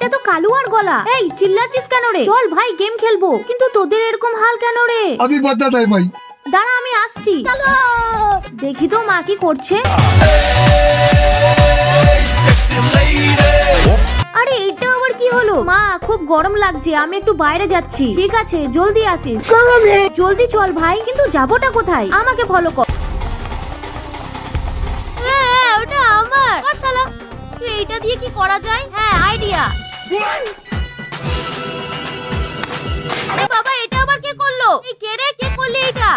এটা তো কালুয়ার গলা। এই চিল্লাচ্ছিস কেন রে? চল ভাই গেম খেলবো। কিন্তু তোদের এরকম হাল কেন রে? अभी बताता है भाई। দাঁড়া আমি আসছি। দেখি তো মা কি করছে। আরে এটা আবার কি হলো? মা খুব গরম লাগছে, আমি একটু বাইরে যাচ্ছি। ঠিক আছে জলদি আসিস। জলদি চল ভাই, কিন্তু যাবোটা কোথায়? আমাকে ফলো কর। ওটা আমার শালা। এইটা দিয়ে কি করা যায়? হ্যাঁ আইডিয়া। আরে বাবা এটা আবার কে করলো? এই কে রে, কে করলি এটা?